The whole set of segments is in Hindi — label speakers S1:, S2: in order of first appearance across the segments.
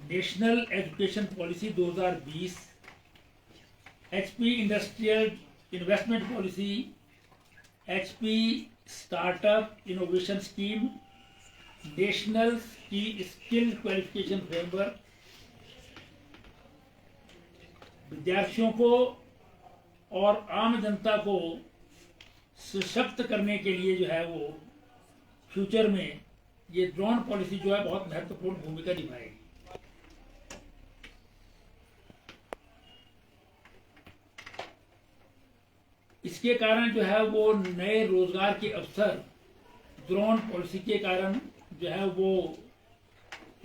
S1: National education policy 2020, HP industrial investment policy, HP startup innovation scheme, national skill qualification framework विद्यार्थियों को और आम जनता को सशक्त करने के लिए जो है वो फ्यूचर में ये ड्रोन पॉलिसी जो है बहुत महत्वपूर्ण भूमिका निभाएगी। इसके कारण जो है वो नए रोजगार के अवसर ड्रोन पॉलिसी के कारण जो है वो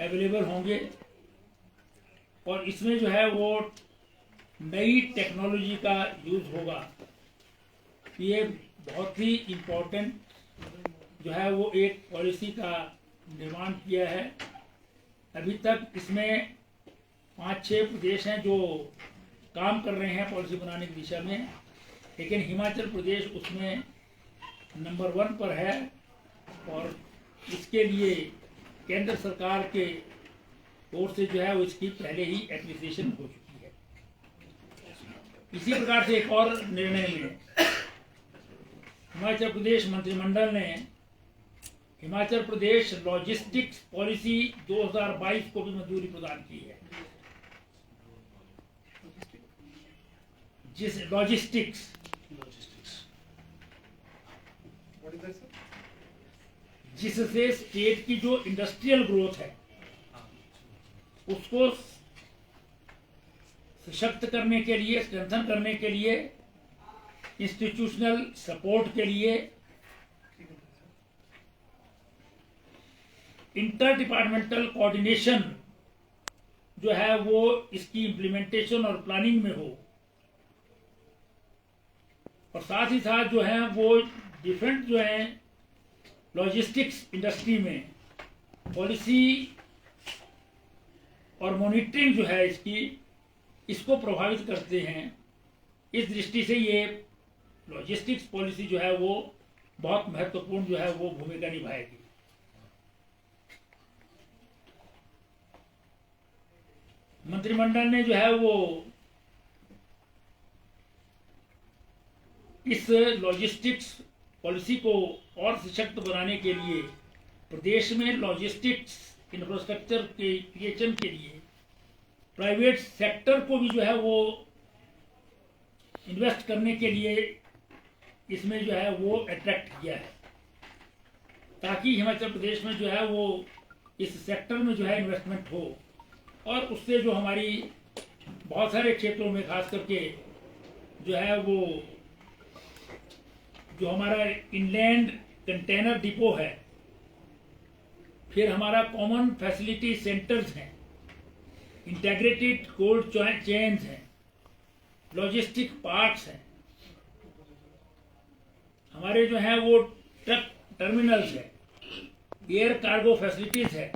S1: अवेलेबल होंगे और इसमें जो है वो नई टेक्नोलॉजी का यूज होगा। ये बहुत ही इम्पोर्टेंट जो है वो एक पॉलिसी का निर्माण किया है। अभी तक इसमें 5-6 प्रदेश हैं जो काम कर रहे हैं पॉलिसी बनाने की दिशा में, लेकिन हिमाचल प्रदेश उसमें नंबर 1 पर है और इसके लिए केंद्र सरकार के ओर से जो है वो इसकी पहले ही एप्लीकेशन हो चुकी है। इसी प्रकार से एक और निर्णय में हिमाचल प्रदेश मंत्रिमंडल ने हिमाचल प्रदेश लॉजिस्टिक्स पॉलिसी 2022 को भी मंजूरी प्रदान की है। जिस लॉजिस्टिक्स जिससे स्टेट की जो इंडस्ट्रियल ग्रोथ है उसको सशक्त करने के लिए, स्ट्रेंथन करने के लिए, इंस्टीट्यूशनल सपोर्ट के लिए इंटर डिपार्टमेंटल कोऑर्डिनेशन जो है वो इसकी इम्प्लीमेंटेशन और प्लानिंग में हो और साथ ही साथ जो है वो डिफरेंट जो है लॉजिस्टिक्स इंडस्ट्री में पॉलिसी और मॉनिटरिंग जो है इसको प्रभावित करते हैं। इस दृष्टि से ये लॉजिस्टिक्स पॉलिसी जो है वो बहुत महत्वपूर्ण जो है वो भूमिका निभाएगी। मंत्रिमंडल ने जो है वो इस लॉजिस्टिक्स पॉलिसी को और सशक्त बनाने के लिए प्रदेश में लॉजिस्टिक्स इंफ्रास्ट्रक्चर के क्रिएशन के लिए प्राइवेट सेक्टर को भी जो है वो इन्वेस्ट करने के लिए इसमें जो है वो अट्रैक्ट किया है, ताकि हिमाचल प्रदेश में जो है वो इस सेक्टर में जो है इन्वेस्टमेंट हो और उससे जो हमारी बहुत सारे क्षेत्रों में खास करके जो है वो जो हमारा इनलैंड कंटेनर डिपो है, फिर हमारा कॉमन फैसिलिटी सेंटर्स हैं, इंटीग्रेटेड कोल्ड चेन्स हैं, लॉजिस्टिक पार्क्स हैं, हमारे जो है वो ट्रक टर्मिनल्स है, एयर कार्गो फैसिलिटीज है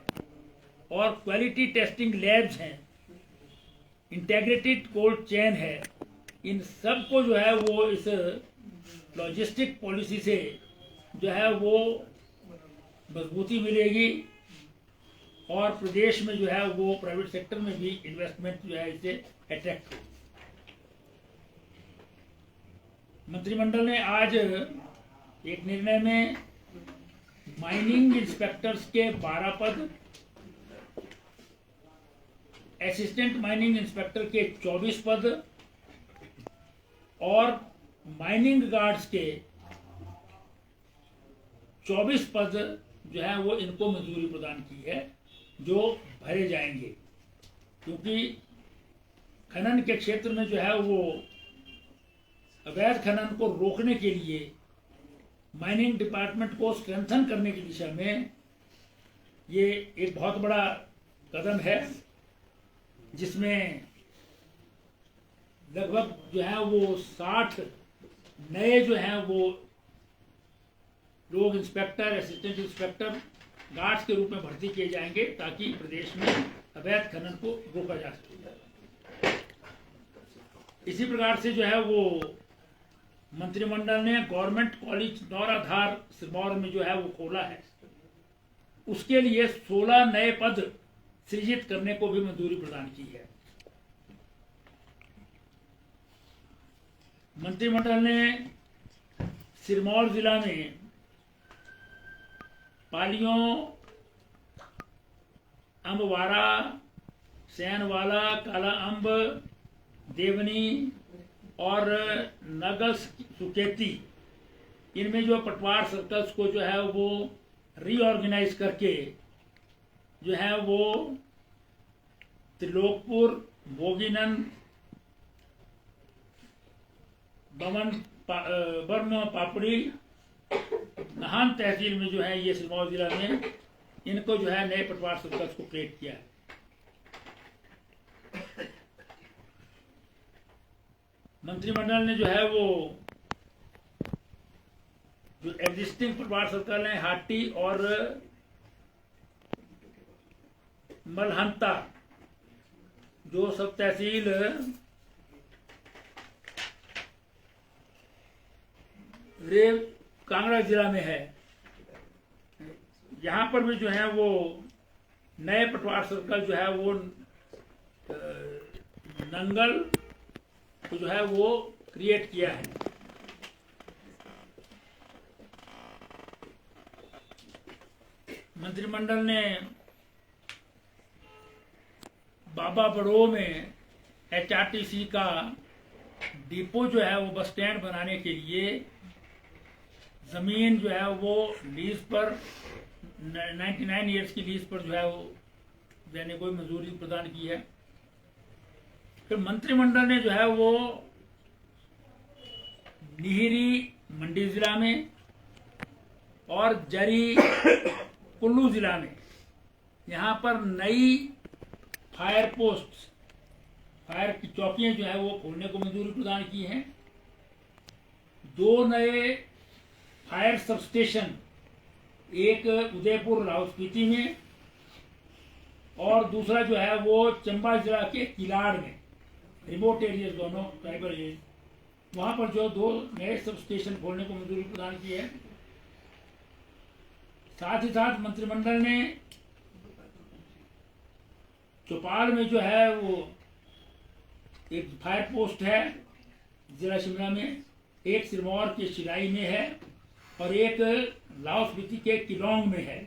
S1: और क्वालिटी टेस्टिंग लैब्स हैं, इंटीग्रेटेड कोल्ड चेन है। इन सब को जो है वो इस लॉजिस्टिक पॉलिसी से जो है वो मजबूती मिलेगी और प्रदेश में जो है वो प्राइवेट सेक्टर में भी इन्वेस्टमेंट जो है इसे अट्रैक्ट हो। मंत्रिमंडल ने आज एक निर्णय में माइनिंग इंस्पेक्टर्स के 12 पद, असिस्टेंट माइनिंग इंस्पेक्टर के 24 पद और माइनिंग गार्ड्स के 24 पद जो है वो इनको मंजूरी प्रदान की है, जो भरे जाएंगे। क्योंकि खनन के क्षेत्र में जो है वो अवैध खनन को रोकने के लिए माइनिंग डिपार्टमेंट को स्ट्रेंथन करने की दिशा में ये एक बहुत बड़ा कदम है, जिसमें लगभग जो है वो 60 नए जो हैं वो लोग इंस्पेक्टर, असिस्टेंट इंस्पेक्टर, गार्ड्स के रूप में भर्ती किए जाएंगे, ताकि प्रदेश में अवैध खनन को रोका जा सके। इसी प्रकार से जो है वो मंत्रिमंडल ने गवर्नमेंट कॉलेज नौराधार सिरमौर में जो है वो खोला है। उसके लिए 16 नए पद सृजित करने को भी मंजूरी प्रदान की है। मंत्रिमंडल ने सिरमौर जिला में पालियों, अम्बवाड़ा, सैनवाला, काला अम्ब, देवनी और नगस सुकेती, इनमें जो पटवार सर्कल्स को जो है वो रीऑर्गेनाइज करके जो है वो त्रिलोकपुर, भोगीनंद, बर्म पापड़ी, नाहन तहसील में जो है ये सिरमौर जिला में इनको जो है नए पटवार सर्कल्स को क्रिएट किया है। मंत्रिमंडल ने जो है वो जो एग्जिस्टिंग पटवार सर्कल है हाटी और मलहंता, जो सब तहसील रेव कांगड़ा जिला में है, यहाँ पर भी जो है वो नए पटवार सर्कल जो है वो नंगल को जो है वो क्रिएट किया है। मंत्रिमंडल ने बाबा बड़ो में HRTC का डिपो जो है वो बस स्टैंड बनाने के लिए जमीन जो है वो लीज पर 99 ईयर्स की लीज पर जो है वो देने को मंजूरी प्रदान की है। फिर मंत्रिमंडल ने जो है वो निहिरी मंडी जिला में और जरी कुल्लू जिला में यहाँ पर नई फायर पोस्ट, फायर की चौकियां जो है वो खोलने को मंजूरी प्रदान की है। 2 नए फायर सब स्टेशन, एक उदयपुर लाहौल-स्पीति में और दूसरा जो है वो चंबा जिला के किलाड़ में, रिमोट एरिया दोनों ट्राइबल एरिया, वहां पर जो 2 नए सब स्टेशन खोलने को मंजूरी प्रदान की है। साथ ही साथ मंत्रिमंडल ने चौपाल में जो है वो एक फायर पोस्ट है जिला शिमला में, एक सिरमौर के शिलाई में है और एक लाहौल-स्पीति के किलोंग में है।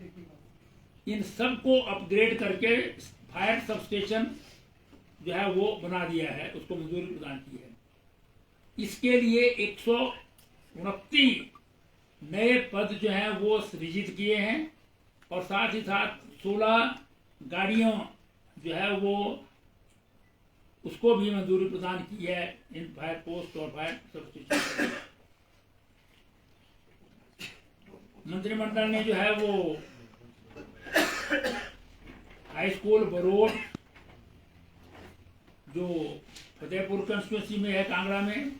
S1: इन सब को अपग्रेड करके फायर सब स्टेशन जो है वो बना दिया है, उसको मंजूरी प्रदान की है। इसके लिए 129 नए पद जो हैं वो सृजित किए हैं और साथ ही साथ 16 गाड़ियों जो है वो उसको भी मंजूरी प्रदान की है इन फायर पोस्ट और फायर सब स्टेशन। मंत्रिमंडल ने जो है वो हाई स्कूल बरोट जो फतेहपुर कंस्टिट्यूंसी में है कांगड़ा में,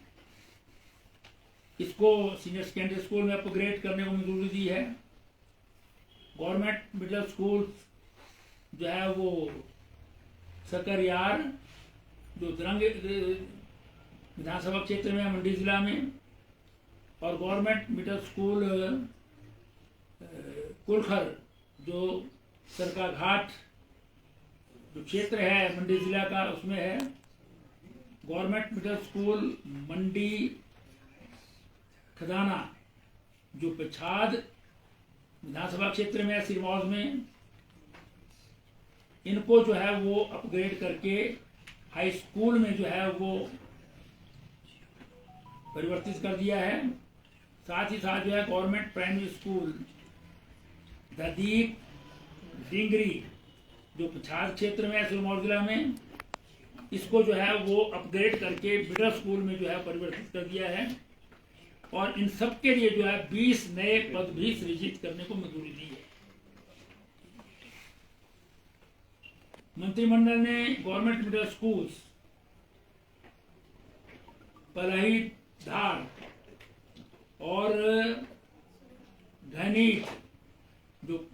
S1: इसको सीनियर सेकेंडरी स्कूल में अपग्रेड करने को मंजूरी दी है। गवर्नमेंट मिडिल स्कूल जो है वो सकरयार जो द्रंग विधानसभा क्षेत्र में मंडी जिला में, और गवर्नमेंट मिडिल स्कूल कुलखर जो सरकाघाट जो क्षेत्र है मंडी जिला का उसमें है। गवर्नमेंट मिडिल स्कूल मंडी खदाना जो पछाद विधानसभा क्षेत्र में है सिरमौर में, इनको जो है वो अपग्रेड करके हाई स्कूल में जो है वो परिवर्तित कर दिया है। साथ ही साथ जो है गवर्नमेंट प्राइमरी स्कूल ददीक डिंगरी जो पछाद क्षेत्र में है सिरमौर जिला में, इसको जो है वो अपग्रेड करके मिडिल स्कूल में जो है परिवर्तित कर दिया है और इन सब के लिए जो है 20 नए पद भी सृजित करने को मंजूरी दी है। मंत्रिमंडल ने गवर्नमेंट मिडिल स्कूल्स पलाही धार और घनीट जो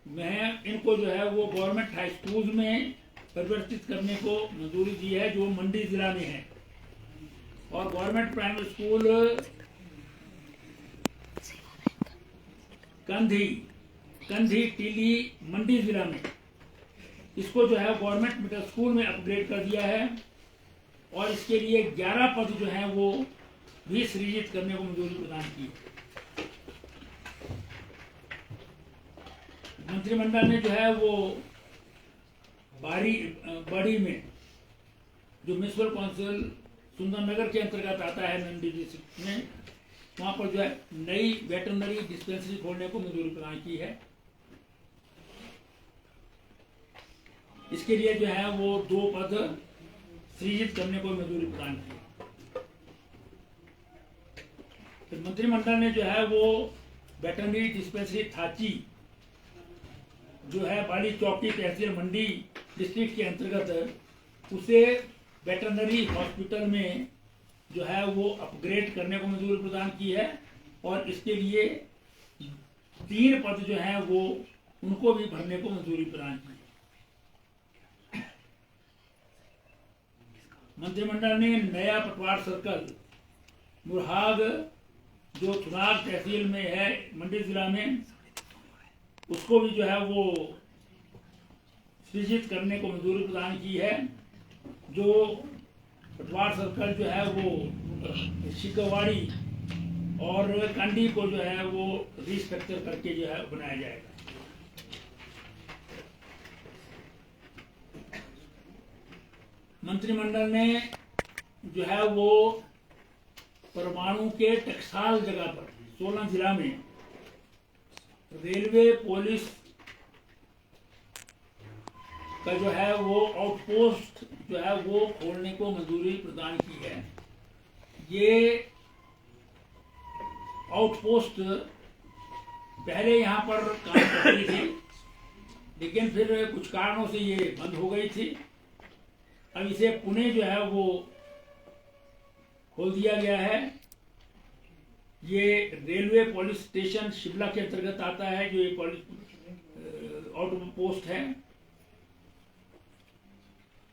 S1: में इनको जो है वो गवर्नमेंट हाई स्कूल में परिवर्तित करने को मंजूरी दी है जो मंडी जिला में है, और गवर्नमेंट प्राइमरी स्कूल कंधी टीली मंडी जिला में इसको जो है गवर्नमेंट मिडिल स्कूल में अपग्रेड कर दिया है और इसके लिए 11 पद जो है वो भी सृजित करने को मंजूरी प्रदान की। मंत्रिमंडल ने जो है वो बाड़ी में जो म्यूनिसिपल काउंसिल सुंदरनगर के अंतर्गत आता है नंदी डिस्ट्रिक्ट में, वहां पर जो है नई वेटरनरी डिस्पेंसरी खोलने को मंजूरी प्रदान की है। इसके लिए जो है वो 2 पद सृजित करने को मंजूरी प्रदान की। तो मंत्रिमंडल ने जो है वो वेटरनरी डिस्पेंसरी थाची जो है बाली चौकी तहसील मंडी डिस्ट्रिक्ट के अंतर्गत उसे वेटरनरी हॉस्पिटल में जो है वो अपग्रेड करने को मंजूरी प्रदान की है और इसके लिए 3 पद जो है वो उनको भी भरने को मंजूरी प्रदान की। मंत्रिमंडल ने नया पटवार सर्कल मुरहाग जो चुनाव तहसील में है मंडी जिला में, उसको भी जो है वो सृजित करने को मंजूरी प्रदान की है। जो पटवार सर्कल जो है वो शिकवाड़ी और कांडी को जो है वो रिस्ट्रक्चर करके जो है बनाया जाएगा। मंत्रिमंडल ने जो है वो परमाणु के टकसाल जगह पर सोलन जिला में रेलवे पुलिस का जो है वो आउटपोस्ट जो है वो खोलने को मंजूरी प्रदान की है। ये आउटपोस्ट पहले यहाँ पर काम कर रही थी, लेकिन फिर कुछ कारणों से ये बंद हो गई थी। अब इसे पुणे जो है वो खोल दिया गया है। ये रेलवे पुलिस स्टेशन शिमला के अंतर्गत आता है, जो ये पुलिस आउटपोस्ट है,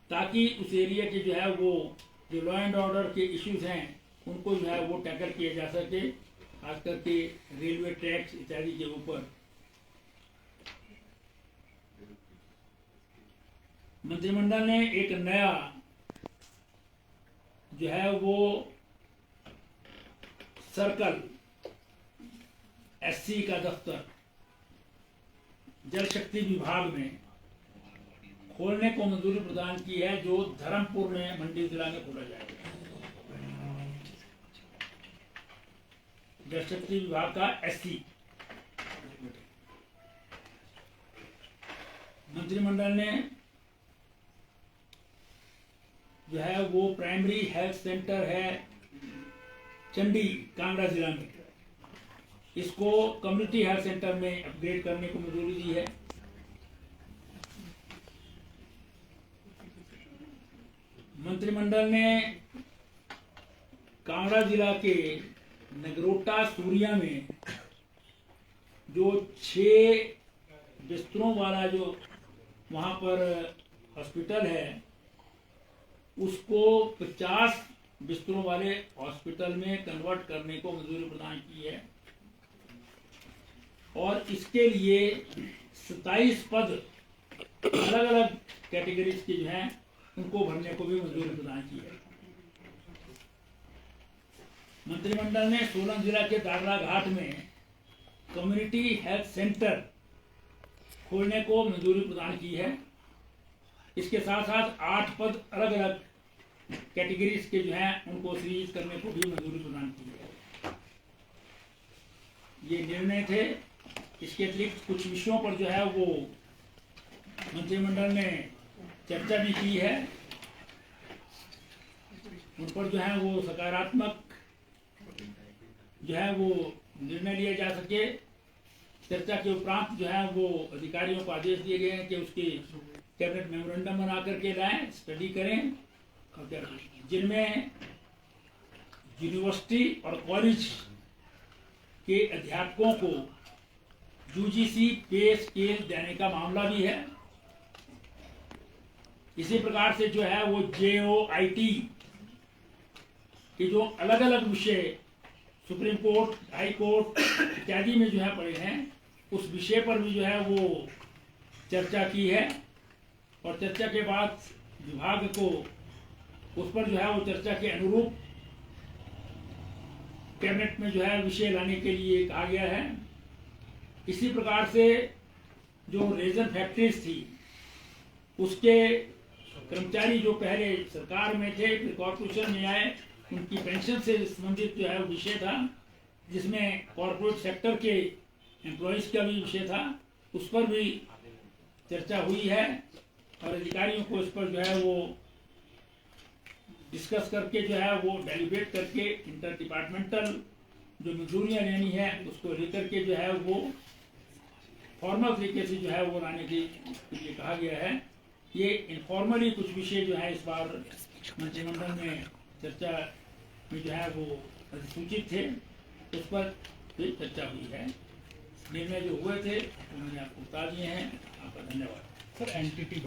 S1: ताकि उस एरिया के जो है वो जो लॉ एंड ऑर्डर के इश्यूज हैं उनको जो है वो टैकल किया जा सके, खास करके रेलवे ट्रैक्स इत्यादि के ऊपर। मंत्रिमंडल ने एक नया जो है वो सर्कल एससी का दफ्तर जल शक्ति विभाग में खोलने को मंजूरी प्रदान की है, जो धर्मपुर में मंडी जिला में खोला जाएगा। जल शक्ति विभाग का एससी। मंत्रिमंडल ने जो है वो प्राइमरी हेल्थ सेंटर है चंडी कांगड़ा जिला में, इसको कम्युनिटी हेल्थ सेंटर में अपग्रेड करने को मंजूरी दी है। मंत्रिमंडल ने कांगड़ा जिला के नगरोटा सूरिया में जो 6 बिस्तरों वाला जो वहां पर हॉस्पिटल है, उसको 50 बिस्तरों वाले हॉस्पिटल में कन्वर्ट करने को मंजूरी प्रदान की है और इसके लिए 27 पद अलग अलग कैटेगरीज के जो हैं उनको भरने को भी मंजूरी प्रदान की है। मंत्रिमंडल ने सोलन जिला के दादरा घाट में कम्युनिटी हेल्थ सेंटर खोलने को मंजूरी प्रदान की है। इसके साथ साथ 8 पद अलग अलग कैटेगरीज के जो हैं उनको सृजित करने को भी मंजूरी प्रदान की है। ये निर्णय थे। इसके अतिरिक्त कुछ विषयों पर जो है वो मंत्रिमंडल ने चर्चा भी की है, उन पर जो है वो सकारात्मक जो है वो निर्णय लिया जा सके। चर्चा के उपरांत जो है वो अधिकारियों को आदेश दिए गए हैं कि उसकी कैबिनेट मेमोरेंडम बना करके लाएं, स्टडी करें, जिनमें यूनिवर्सिटी और कॉलेज के अध्यापकों को यूजीसी पे स्केल देने का मामला भी है। इसी प्रकार से जो है वो JOIT के जो अलग अलग विषय सुप्रीम कोर्ट, हाई कोर्ट इत्यादि में जो है पड़े हैं, उस विषय पर भी जो है वो चर्चा की है और चर्चा के बाद विभाग को उस पर जो है वो चर्चा के अनुरूप कैबिनेट में जो है विषय लाने के लिए कहा गया है। इसी प्रकार से जो रेजन फैक्ट्रीज थी उसके कर्मचारी जो पहले सरकार में थे फिर कॉर्पोरेशन में आए, उनकी पेंशन से संबंधित जो है वो विषय था, जिसमें कॉर्पोरेट सेक्टर के एम्प्लॉयज का भी विषय था, उस पर भी चर्चा हुई है और अधिकारियों को इस पर जो है वो डिस्कस करके जो है वो डेलीब्रेट करके इंटर डिपार्टमेंटल जो मंजूरियाँ लेनी है उसको लेकर के जो है वो फॉर्मल तरीके से जो है वो लाने के लिए कहा गया है। ये इनफॉर्मली कुछ विषय जो है इस बार मंत्रिमंडल में चर्चा में जो है वो अधिसूचित थे, उस पर भी चर्चा हुई है। निर्णय जो हुए थे वो मैंने आपको बता दिए हैं। आपका धन्यवाद।
S2: Sir entity